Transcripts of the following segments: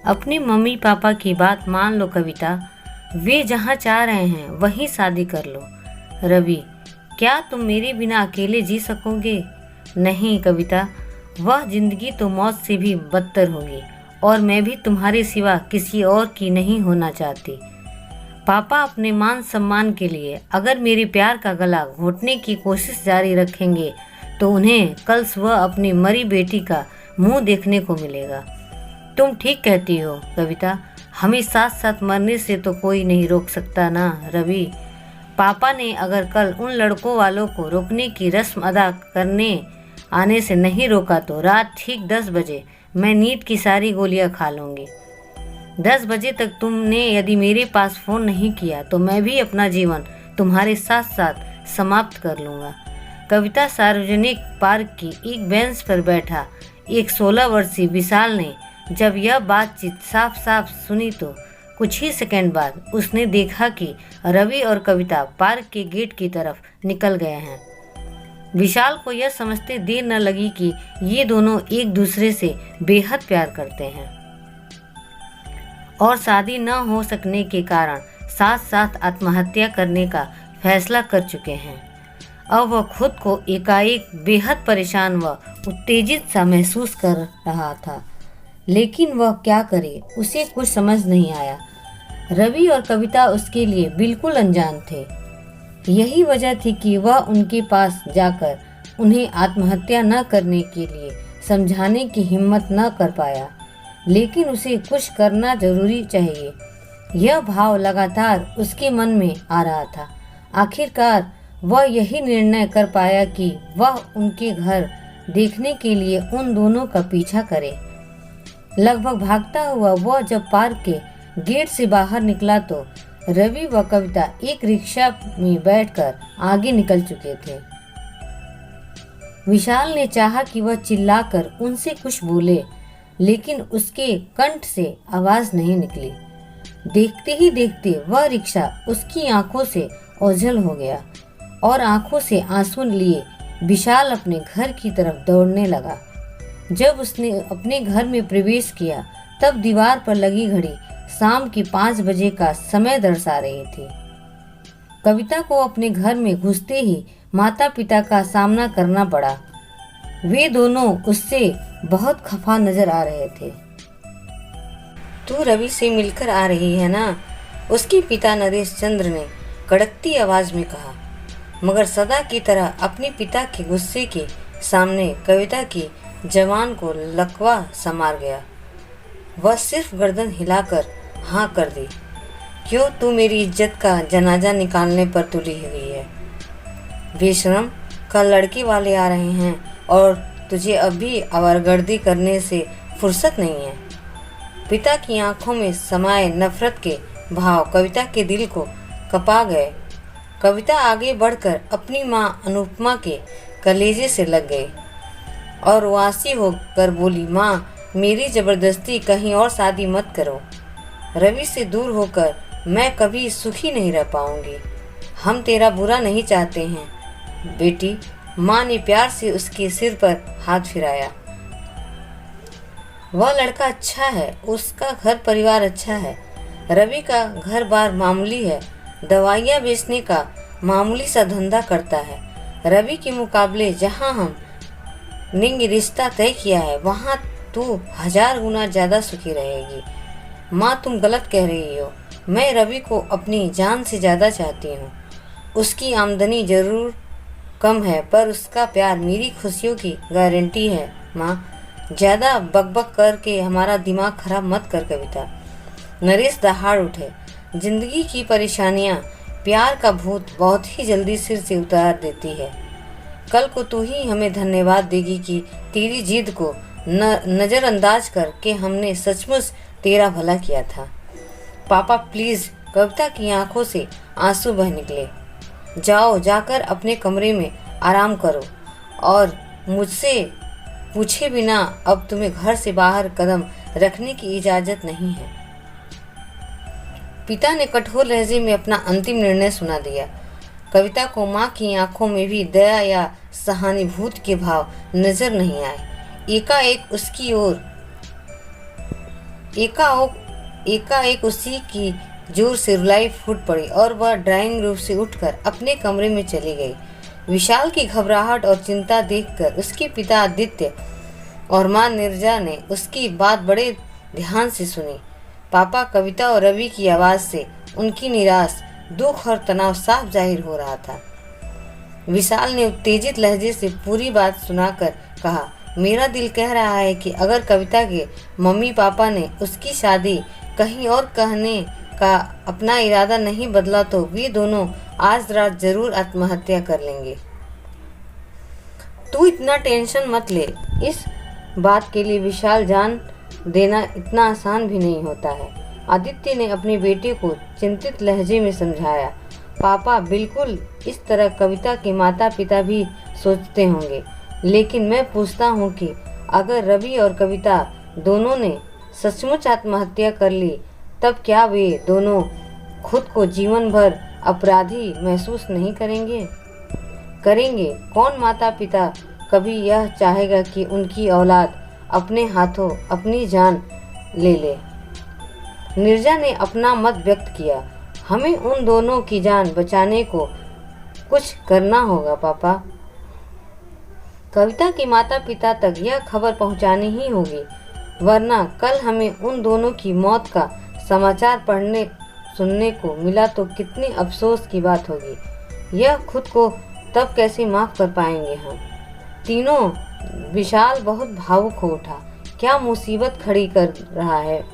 अपने mummy papa की बात मान लो कविता। वे जहाँ चाह रहे हैं वहीं शादी कर लो। रवि, क्या तुम मेरे बिना अकेले जी सकोगे? नहीं कविता, वह जिंदगी तो मौत से भी बदतर होगी और मैं भी तुम्हारे सिवा किसी और की नहीं होना चाहती। पापा अपने मान सम्मान के लिए अगर मेरे प्यार का गला घोटने की कोशिश जारी रखेंगे तो उन्हें कल सुबह अपनी मरी बेटी का मुंह देखने को मिलेगा। तुम ठीक कहती हो कविता, हमें साथ साथ मरने से तो कोई नहीं रोक सकता ना रवि। पापा ने अगर कल उन लड़कों वालों को रोकने की रस्म अदा करने आने से नहीं रोका तो रात ठीक 10 बजे मैं नींद की सारी गोलियां खा लूँगी। 10 बजे तक तुमने यदि मेरे पास फ़ोन नहीं किया तो मैं भी अपना जीवन तुम्हारे साथ साथ समाप्त कर लूँगा। कविता सार्वजनिक पार्क की एक बेंच पर बैठा एक 16 वर्षीय विशाल ने जब यह बातचीत साफ साफ सुनी तो कुछ ही सेकंड बाद उसने देखा कि रवि और कविता पार्क के गेट की तरफ निकल गए हैं। विशाल को यह समझते देर न लगी कि ये दोनों एक दूसरे से बेहद प्यार करते हैं और शादी न हो सकने के कारण साथ साथ आत्महत्या करने का फैसला कर चुके हैं। अब वह खुद को एकाएक बेहद परेशान व उत्तेजित सा महसूस कर रहा था, लेकिन वह क्या करे, उसे कुछ समझ नहीं आया। रवि और कविता उसके लिए बिल्कुल अनजान थे। यही वजह थी कि वह उनके पास जाकर उन्हें आत्महत्या न करने के लिए समझाने की हिम्मत न कर पाया, लेकिन उसे कुछ करना जरूरी चाहिए। यह भाव लगातार उसके मन में आ रहा था। आखिरकार वह यही निर्णय कर पाया कि वह उनके घर देखने के लिए उन दोनों का पीछा करे। लगभग भागता हुआ वह जब पार्क के गेट से बाहर निकला तो रवि व कविता एक रिक्शा में बैठकर आगे निकल चुके थे। विशाल ने चाहा कि वह चिल्लाकर उनसे कुछ बोले, लेकिन उसके कंठ से आवाज नहीं निकली। देखते ही देखते वह रिक्शा उसकी आंखों से ओझल हो गया और आंखों से आंसू लिए विशाल अपने घर की तरफ दौड़ने लगा। जब उसने अपने घर में प्रवेश किया तब दीवार पर लगी घड़ी शाम की 5 बजे का समय दर्शा रही थी। कविता को अपने घर में घुसते ही माता पिता का सामना करना पड़ा। वे दोनों उससे बहुत खफा नजर आ रहे थे। तू रवि से मिलकर आ रही है ना? उसके पिता नरेश चंद्र ने कड़कती आवाज में कहा, मगर सदा की तरह अपने पिता के गुस्से के सामने कविता की जवान को लकवा समार गया। वह सिर्फ गर्दन हिलाकर हाँ कर दी। क्यों तू मेरी इज्जत का जनाजा निकालने पर तुली हुई है? बेशरम, कल लड़के वाले आ रहे हैं और तुझे अभी आवारगर्दी करने से फुर्सत नहीं है। पिता की आंखों में समाये नफरत के भाव कविता के दिल को कपा गए। कविता आगे बढ़कर अपनी माँ अनुपमा के कलेजे से लग गई और वासी होकर बोली, माँ, मेरी ज़बरदस्ती कहीं और शादी मत करो। रवि से दूर होकर मैं कभी सुखी नहीं रह पाऊंगी। हम तेरा बुरा नहीं चाहते हैं बेटी। माँ ने प्यार से उसके सिर पर हाथ फिराया। वह लड़का अच्छा है, उसका घर परिवार अच्छा है। रवि का घर बार मामूली है, दवाइयाँ बेचने का मामूली सा धंधा करता है। रवि के मुकाबले जहाँ हम ने रिश्ता तय किया है वहाँ तू 1000 गुना ज़्यादा सुखी रहेगी। माँ, तुम गलत कह रही हो। मैं रवि को अपनी जान से ज़्यादा चाहती हूँ। उसकी आमदनी ज़रूर कम है पर उसका प्यार मेरी खुशियों की गारंटी है। माँ, ज़्यादा बकबक करके हमारा दिमाग खराब मत कर कविता। नरेश दहाड़ उठे। जिंदगी की परेशानियाँ प्यार का भूत बहुत ही जल्दी सिर से उतार देती है। कल को तू ही हमें धन्यवाद देगी कि तेरी जिद को नज़रअंदाज करके हमने सचमुच तेरा भला किया था। पापा प्लीज़। कविता की आंखों से आंसू बह निकले। जाओ, जाकर अपने कमरे में आराम करो और मुझसे पूछे बिना अब तुम्हें घर से बाहर कदम रखने की इजाज़त नहीं है। पिता ने कठोर लहजे में अपना अंतिम निर्णय सुना दिया। कविता को माँ की आंखों में भी दया या सहानुभूति के भाव नजर नहीं आए। एकाएक उसकी ओर एकाएक उसी की जोर से रुलाई फूट पड़ी और वह ड्राइंग रूम से उठकर अपने कमरे में चली गई। विशाल की घबराहट और चिंता देखकर उसके पिता आदित्य और मां नीरजा ने उसकी बात बड़े ध्यान से सुनी। पापा कविता और रवि की आवाज से उनकी निराश, दुख और तनाव साफ जाहिर हो रहा था। विशाल ने उत्तेजित लहजे से पूरी बात सुनाकर कहा, मेरा दिल कह रहा है कि अगर कविता के मम्मी पापा ने उसकी शादी कहीं और कहने का अपना इरादा नहीं बदला तो वे दोनों आज रात जरूर आत्महत्या कर लेंगे। तू इतना टेंशन मत ले, इस बात के लिए विशाल जान देना इतना आसान भी नहीं होता है। आदित्य ने अपने बेटे को चिंतित लहजे में समझाया। पापा, बिल्कुल इस तरह कविता के माता पिता भी सोचते होंगे, लेकिन मैं पूछता हूँ कि अगर रवि और कविता दोनों ने सचमुच आत्महत्या कर ली, तब क्या वे दोनों खुद को जीवन भर अपराधी महसूस नहीं करेंगे? कौन माता पिता कभी यह चाहेगा कि उनकी औलाद अपने हाथों अपनी जान ले ले? नीरजा ने अपना मत व्यक्त किया। हमें उन दोनों की जान बचाने को कुछ करना होगा पापा। कविता के माता पिता तक यह खबर पहुंचानी ही होगी, वरना कल हमें उन दोनों की मौत का समाचार सुनने को मिला तो कितनी अफसोस की बात होगी। यह खुद को तब कैसे माफ कर पाएंगे हम तीनों? विशाल बहुत भावुक हो उठा। क्या मुसीबत खड़ी कर रहा है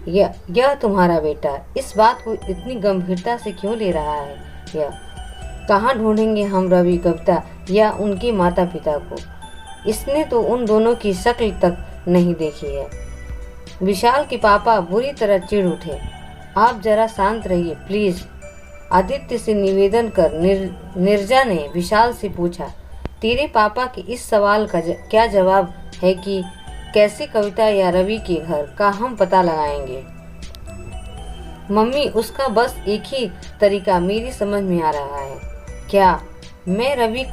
यह तुम्हारा बेटा? इस बात को इतनी गंभीरता से क्यों ले रहा है? कहाँ ढूंढेंगे हम रवि, कविता या उनके माता पिता को? इसने तो उन दोनों की शक्ल तक नहीं देखी है। विशाल के पापा बुरी तरह चिढ़ उठे। आप जरा शांत रहिए प्लीज, आदित्य से निवेदन कर नीरजा ने विशाल से पूछा। तेरे पापा के इस सवाल का क्या जवाब है कि कैसे कविता या रवि के घर का हम पता लगाएंगे? मम्मी, उसका बस एक ही तरीका मेरी समझ में आ रहा है। क्या? मैं रवि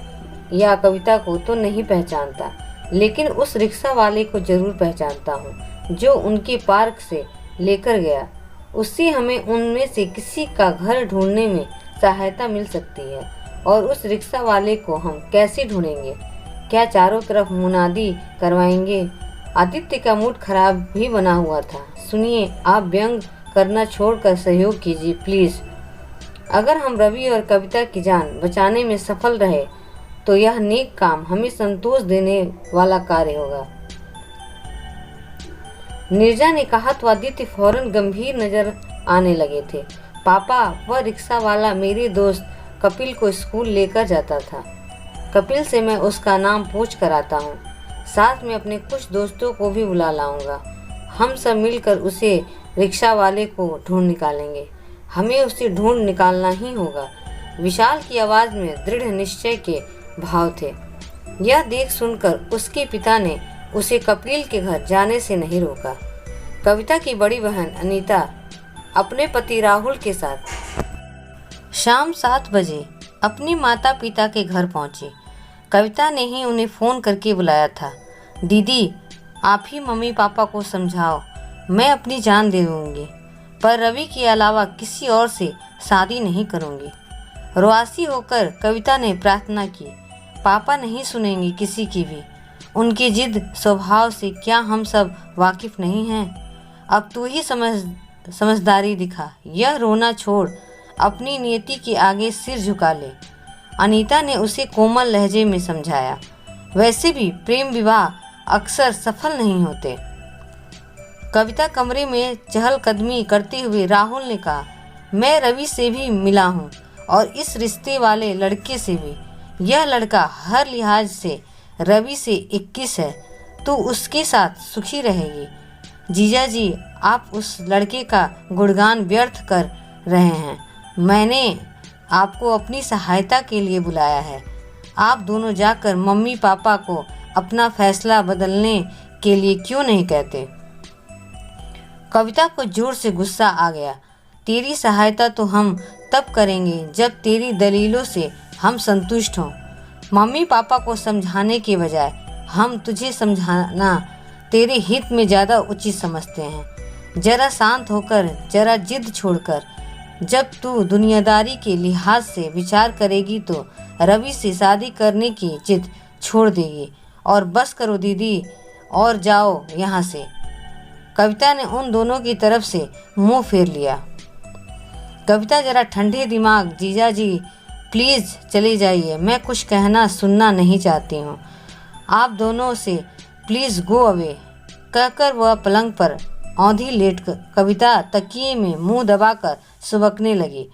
या कविता को तो नहीं पहचानता, लेकिन उस रिक्शा वाले को जरूर पहचानता हूँ जो उनके पार्क से लेकर गया। उससे हमें उनमें से किसी का घर ढूंढने में सहायता मिल सकती है। और उस रिक्शा वाले को हम कैसे ढूंढेंगे? क्या चारों तरफ मुनादी करवाएंगे? आदित्य का मूड खराब भी बना हुआ था। सुनिए, आप व्यंग करना छोड़कर सहयोग कीजिए प्लीज। अगर हम रवि और कविता की जान बचाने में सफल रहे तो यह नेक काम हमें संतोष देने वाला कार्य होगा। नीरजा ने कहा तो आदित्य फौरन गंभीर नजर आने लगे थे। पापा, वह रिक्शा वाला मेरे दोस्त कपिल को स्कूल लेकर जाता था। कपिल से मैं उसका नाम पूछ कर आता हूँ। साथ में अपने कुछ दोस्तों को भी बुला लाऊंगा। हम सब मिलकर उसे रिक्शा वाले को ढूंढ निकालेंगे। हमें उसे ढूंढ निकालना ही होगा। विशाल की आवाज में दृढ़ निश्चय के भाव थे। यह देख सुनकर उसके पिता ने उसे कपिल के घर जाने से नहीं रोका। कविता की बड़ी बहन अनीता अपने पति राहुल के साथ शाम 7 बजे अपने माता पिता के घर पहुंची। कविता ने ही उन्हें फ़ोन करके बुलाया था। दीदी, आप ही मम्मी पापा को समझाओ, मैं अपनी जान दे दूँगी, पर रवि के अलावा किसी और से शादी नहीं करूँगी। रुआसी होकर कविता ने प्रार्थना की। पापा नहीं सुनेंगे किसी की भी। उनकी जिद स्वभाव से क्या हम सब वाकिफ नहीं हैं? अब तू ही समझदारी दिखा। यह रोना छोड़ अपनी नियति के आगे सिर झुका ले, अनीता ने उसे कोमल लहजे में समझाया। वैसे भी प्रेम विवाह अक्सर सफल नहीं होते। कविता कमरे में चहलकदमी करते हुए राहुल ने कहा, मैं रवि से भी मिला हूँ और इस रिश्ते वाले लड़के से भी। यह लड़का हर लिहाज से रवि से 21 है। तू उसके साथ सुखी रहेगी। जीजा जी, आप उस लड़के का गुणगान व्यर्थ कर रहे हैं। मैंने आपको अपनी सहायता के लिए बुलाया है। आप दोनों जाकर मम्मी पापा को अपना फैसला बदलने के लिए क्यों नहीं कहते? कविता को जोर से गुस्सा आ गया। तेरी सहायता तो हम तब करेंगे जब तेरी दलीलों से हम संतुष्ट हों। मम्मी पापा को समझाने के बजाय हम तुझे समझाना तेरे हित में ज़्यादा उचित समझते हैं। जरा शांत होकर, जरा जिद छोड़कर, जब तू दुनियादारी के लिहाज से विचार करेगी तो रवि से शादी करने की जिद छोड़ देगी। और बस करो दीदी, और जाओ यहाँ से। कविता ने उन दोनों की तरफ से मुंह फेर लिया। कविता, जरा ठंडे दिमाग जीजा जी, प्लीज़ चले जाइए, मैं कुछ कहना सुनना नहीं चाहती हूँ। आप दोनों से प्लीज़ गो अवे, कहकर वह पलंग पर औंधी लेटकर कविता तकिए में मुंह दबाकर सुबकने लगी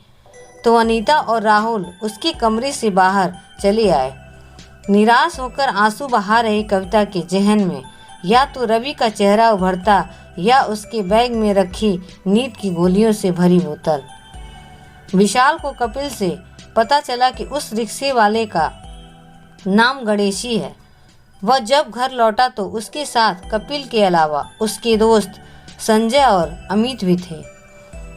तो अनीता और राहुल उसके कमरे से बाहर चले आए। निराश होकर आंसू बहा रही कविता के जहन में या तो रवि का चेहरा उभरता या उसके बैग में रखी नींद की गोलियों से भरी बोतल। विशाल को कपिल से पता चला कि उस रिक्शे वाले का नाम गणेशी है। वह जब घर लौटा तो उसके साथ कपिल के अलावा उसके दोस्त संजय और अमित भी थे।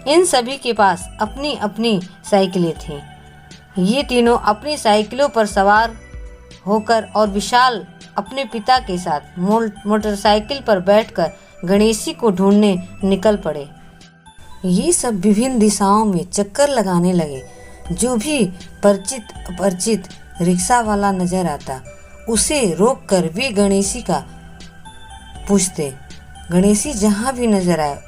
इन सभी के पास अपनी अपनी साइकिलें थीं। ये तीनों अपनी साइकिलों पर सवार होकर और विशाल अपने पिता के साथ मोटरसाइकिल पर बैठकर गणेशी को ढूंढने निकल पड़े। ये सब विभिन्न दिशाओं में चक्कर लगाने लगे। जो भी परिचित अपरिचित रिक्शा वाला नजर आता उसे रोककर वे गणेशी का पूछते। गणेशी जहाँ भी नजर आए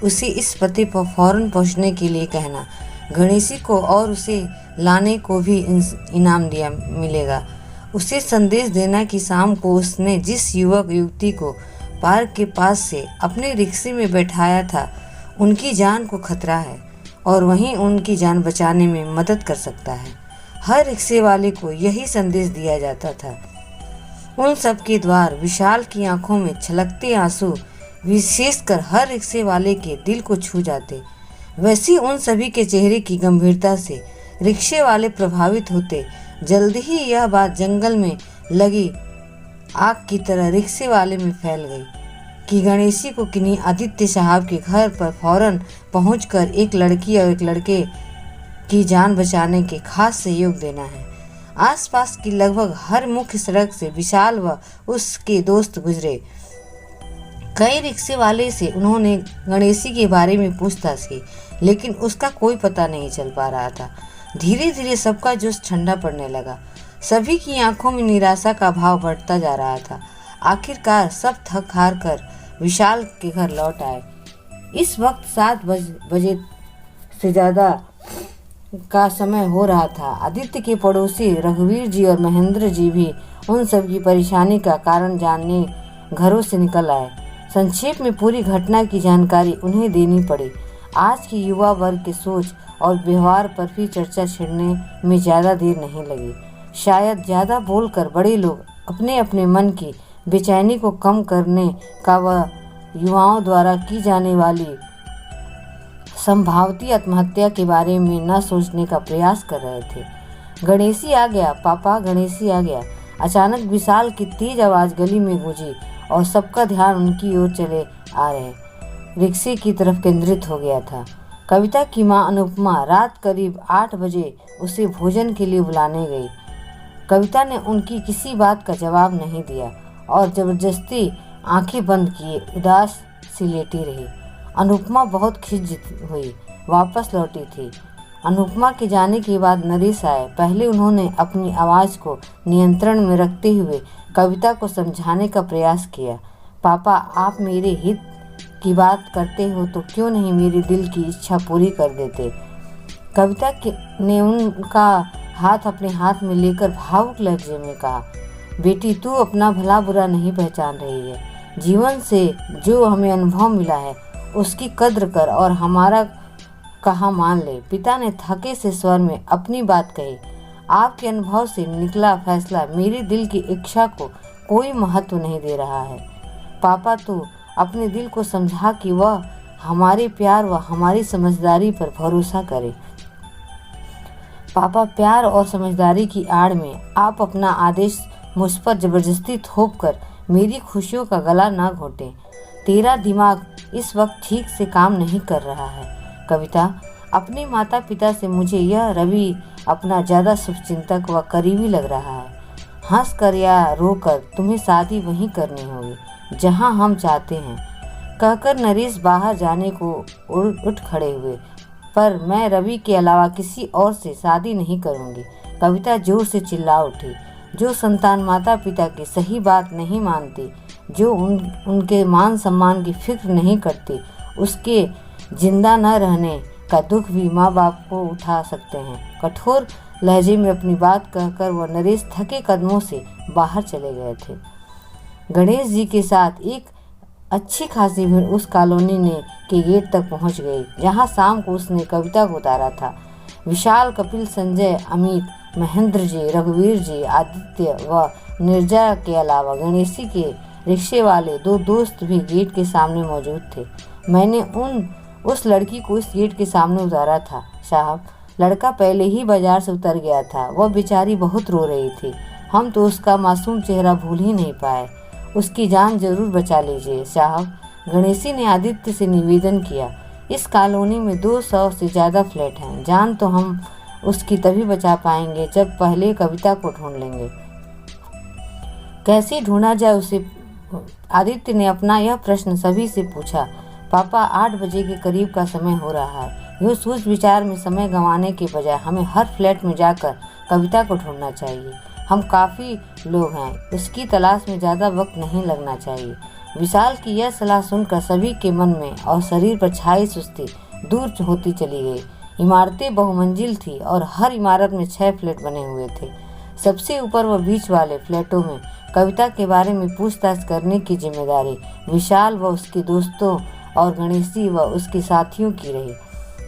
उसे इस पते पर फौरन पहुँचने के लिए कहना। गणेशी को और उसे लाने को भी इनाम दिया मिलेगा। उसे संदेश देना कि शाम को उसने जिस युवक युवती को पार्क के पास से अपने रिक्शे में बैठाया था उनकी जान को खतरा है और वहीं उनकी जान बचाने में मदद कर सकता है। हर रिक्शे वाले को यही संदेश दिया जाता था। उन सब के द्वार विशाल की आंखों में छलकते आंसू विशेषकर हर रिक्शे वाले के दिल को छू जाते। वैसे उन सभी के चेहरे की गंभीरता से रिक्शे वाले प्रभावित होते। जल्दी ही यह बात जंगल में लगी आग की तरह रिक्शे वाले में फैल गई कि गणेशी को किन्हीं आदित्य साहब के घर पर फौरन पहुंचकर एक लड़की और एक लड़के की जान बचाने के खास सहयोग देना है। आसपास की लगभग हर मुख्य सड़क से विशाल व उसके दोस्त गुजरे। कई रिक्शे वाले से उन्होंने गणेशी के बारे में पूछताछ की लेकिन उसका कोई पता नहीं चल पा रहा था। धीरे धीरे सबका जोश ठंडा पड़ने लगा। सभी की आंखों में निराशा का भाव बढ़ता जा रहा था। आखिरकार सब थक हार कर विशाल के घर लौट आए। इस वक्त 7 बजे से ज़्यादा का समय हो रहा था। आदित्य के पड़ोसी रघुवीर जी और महेंद्र जी भी उन सब की परेशानी का कारण जानने घरों से निकल आए। संक्षेप में पूरी घटना की जानकारी उन्हें देनी पड़ी। आज की युवा वर्ग के सोच और व्यवहार पर भी चर्चा छिड़ने में ज़्यादा देर नहीं लगी। शायद ज़्यादा बोलकर बड़े लोग अपने अपने मन की बेचैनी को कम करने का व युवाओं द्वारा की जाने वाली संभावती आत्महत्या के बारे में न सोचने का प्रयास कर रहे थे। गणेशी आ गया पापा, गणेशी आ गया। अचानक विशाल की तेज आवाज़ गली में गूंजी और सबका ध्यान उनकी ओर चले आ रहे रिक्शे की तरफ केंद्रित हो गया था। कविता की मां अनुपमा रात करीब 8 बजे उसे भोजन के लिए बुलाने गई। कविता ने उनकी किसी बात का जवाब नहीं दिया और जबरदस्ती आंखें बंद किए उदास सी लेटी रही। अनुपमा बहुत खिंच हुई वापस लौटी थी। अनुपमा के जाने के बाद नरेश आए। पहले उन्होंने अपनी आवाज़ को नियंत्रण में रखते हुए कविता को समझाने का प्रयास किया। पापा, आप मेरे हित की बात करते हो तो क्यों नहीं मेरे दिल की इच्छा पूरी कर देते। कविता ने उनका हाथ अपने हाथ में लेकर भावुक लहजे में कहा, बेटी तू अपना भला बुरा नहीं पहचान रही है। जीवन से जो हमें अनुभव मिला है उसकी कद्र कर और हमारा कहा मान ले। पिता ने थके से स्वर में अपनी बात कही। आपके अनुभव से निकला फैसला मेरे दिल की इच्छा को कोई महत्व नहीं दे रहा है। पापा तू अपने दिल को समझा कि वह हमारे प्यार व हमारी समझदारी पर भरोसा करे। पापा, प्यार और समझदारी की आड़ में आप अपना आदेश मुझ पर जबरदस्ती थोप कर मेरी खुशियों का गला ना घोटें। तेरा दिमाग इस वक्त ठीक से काम नहीं कर रहा है। कविता, अपने माता पिता से मुझे यह रवि अपना ज़्यादा शुभचिंतक व करीबी लग रहा है। हंस कर या रो कर तुम्हें शादी वहीं करनी होगी जहां हम चाहते हैं। कहकर नरेश बाहर जाने को उठ खड़े हुए। पर मैं रवि के अलावा किसी और से शादी नहीं करूंगी, कविता जोर से चिल्ला उठी। जो संतान माता पिता की सही बात नहीं मानती, जो उनके मान सम्मान की फिक्र नहीं करती, उसके जिंदा न रहने का दुख भी माँ बाप को उठा सकते हैं। कठोर लहजे में अपनी बात कहकर वह नरेश थके कदमों से बाहर चले गए थे। गणेश जी के साथ एक अच्छी खासी भीड़ उस कॉलोनी ने के गेट तक पहुंच गई, जहां शाम को उसने कविता को उतारा था। विशाल, कपिल, संजय, अमित, महेंद्र जी, रघुवीर जी, आदित्य व निर्जा के अलावा गणेशी के रिक्शे वाले 2 दोस्त भी गेट के सामने मौजूद थे। मैंने उस लड़की को इस गेट के सामने उतारा था साहब। लड़का पहले ही बाजार से उतर गया था। वह बेचारी बहुत रो रही थी। हम तो उसका मासूम चेहरा भूल ही नहीं पाए। उसकी जान जरूर बचा लीजिए साहब, गणेशी ने आदित्य से निवेदन किया। इस कॉलोनी में 200 से ज़्यादा फ्लैट हैं। जान तो हम उसकी तभी बचा पाएंगे जब पहले कविता को ढूंढ लेंगे। कैसे ढूंढा जाए उसे? आदित्य ने अपना यह प्रश्न सभी से पूछा। पापा, 8 बजे के करीब का समय हो रहा है। यूँ सोच विचार में समय गंवाने के बजाय हमें हर फ्लैट में जाकर कविता को ढूंढना चाहिए। हम काफ़ी लोग हैं, उसकी तलाश में ज़्यादा वक्त नहीं लगना चाहिए। विशाल की यह सलाह सुनकर सभी के मन में और शरीर पर छाई सुस्ती दूर होती चली गई। इमारतें बहुमंजिल थी और हर इमारत में 6 फ्लैट बने हुए थे। सबसे ऊपर व बीच वाले फ्लैटों में कविता के बारे में पूछताछ करने की जिम्मेदारी विशाल व उसके दोस्तों और गणेशी व उसके साथियों की रही।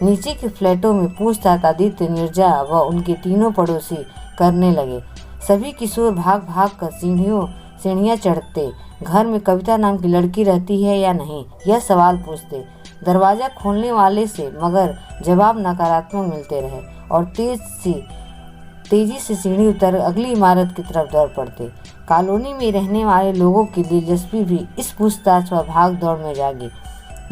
नीचे के फ्लैटों में पूछताछ आदित्य, निर्जा व उनके तीनों पड़ोसी करने लगे। सभी किशोर भाग भाग कर सीढ़ियाँ चढ़ते घर में कविता नाम की लड़की रहती है या नहीं, यह सवाल पूछते। दरवाज़ा खोलने वाले से मगर जवाब नकारात्मक मिलते रहे और तेजी से सीढ़ी उतर अगली इमारत की तरफ दौड़ पड़ते। कॉलोनी में रहने वाले लोगों की दिलचस्पी भी इस पूछताछ व भाग दौड़ में जागी।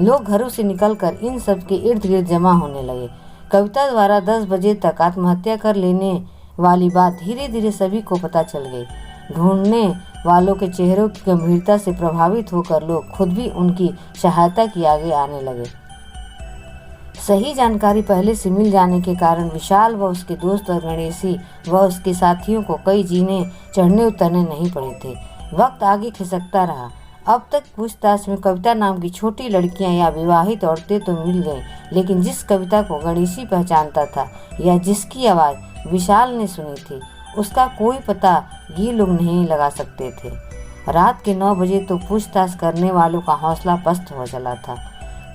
लोग घरों से निकलकर इन सब के इर्द गिर्द जमा होने लगे। कविता द्वारा 10 बजे तक आत्महत्या कर लेने वाली बात धीरे धीरे सभी को पता चल गई। ढूंढने वालों के चेहरों की गंभीरता से प्रभावित होकर लोग खुद भी उनकी सहायता की आगे आने लगे। सही जानकारी पहले से मिल जाने के कारण विशाल व उसके दोस्त और गणेशी व उसके साथियों को कई जीने चढ़ने उतरने नहीं पड़े थे। वक्त आगे खिसकता रहा। अब तक पूछताछ में कविता नाम की छोटी लड़कियां या विवाहित औरतें तो मिल गईं, लेकिन जिस कविता को गणेशी पहचानता था या जिसकी आवाज़ विशाल ने सुनी थी, उसका कोई पता ये लोग नहीं लगा सकते थे। रात के 9 बजे तो पूछताछ करने वालों का हौसला पस्त हो चला था।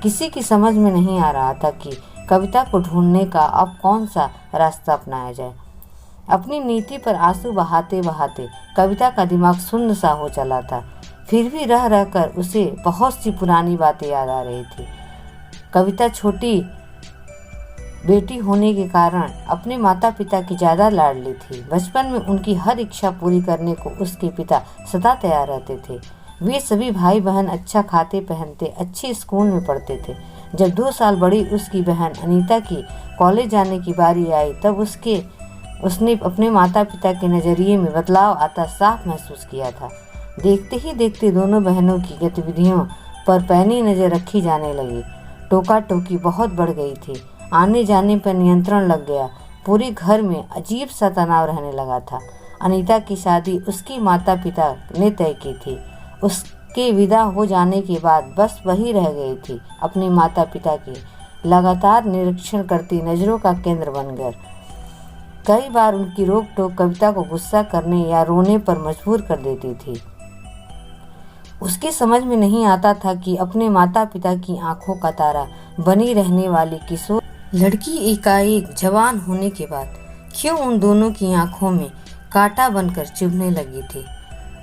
किसी की समझ में नहीं आ रहा था कि कविता को ढूंढने का अब कौन सा रास्ता अपनाया जाए। अपनी नीति पर आंसू बहाते बहाते कविता का दिमाग सुन्न सा हो चला था। फिर भी रह रहकर उसे बहुत सी पुरानी बातें याद आ रही थी। कविता छोटी बेटी होने के कारण अपने माता पिता की ज़्यादा लाडली थी। बचपन में उनकी हर इच्छा पूरी करने को उसके पिता सदा तैयार रहते थे। वे सभी भाई बहन अच्छा खाते पहनते अच्छे स्कूल में पढ़ते थे। जब 2 साल बड़ी उसकी बहन अनीता की कॉलेज जाने की बारी आई, तब उसने अपने माता पिता के नज़रिए में बदलाव आता साफ महसूस किया था। देखते ही देखते दोनों बहनों की गतिविधियों पर पैनी नज़र रखी जाने लगी। टोका टोकी बहुत बढ़ गई थी। आने जाने पर नियंत्रण लग गया। पूरे घर में अजीब सा तनाव रहने लगा था। अनीता की शादी उसकी माता पिता ने तय की थी। उसके विदा हो जाने के बाद बस वही रह गई थी, अपने माता पिता की लगातार निरीक्षण करती नज़रों का केंद्र बनकर। कई बार उनकी रोक टोक कविता को गुस्सा करने या रोने पर मजबूर कर देती थी। उसकी समझ में नहीं आता था कि अपने माता पिता की आंखों का तारा बनी रहने वाली किशोर लड़की एकाएक जवान होने के बाद क्यों उन दोनों की आंखों में कांटा बनकर चुभने लगी थी।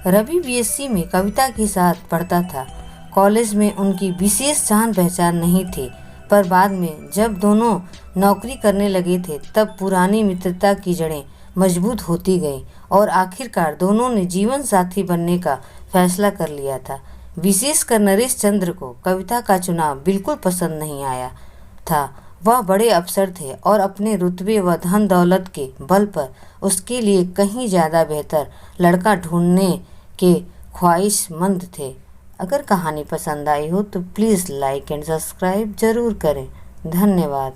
रवि बीएससी में कविता के साथ पढ़ता था। कॉलेज में उनकी विशेष जान पहचान नहीं थी, पर बाद में जब दोनों नौकरी करने लगे थे तब पुरानी मित्रता की जड़ें मजबूत होती गईं और आखिरकार दोनों ने जीवन साथी बनने का फैसला कर लिया था। विशेषकर नरेश चंद्र को कविता का चुनाव बिल्कुल पसंद नहीं आया था। वह बड़े अफसर थे और अपने रुतबे व धन दौलत के बल पर उसके लिए कहीं ज़्यादा बेहतर लड़का ढूंढने के ख्वाहिशमंद थे। अगर कहानी पसंद आई हो तो प्लीज़ लाइक एंड सब्सक्राइब ज़रूर करें। धन्यवाद।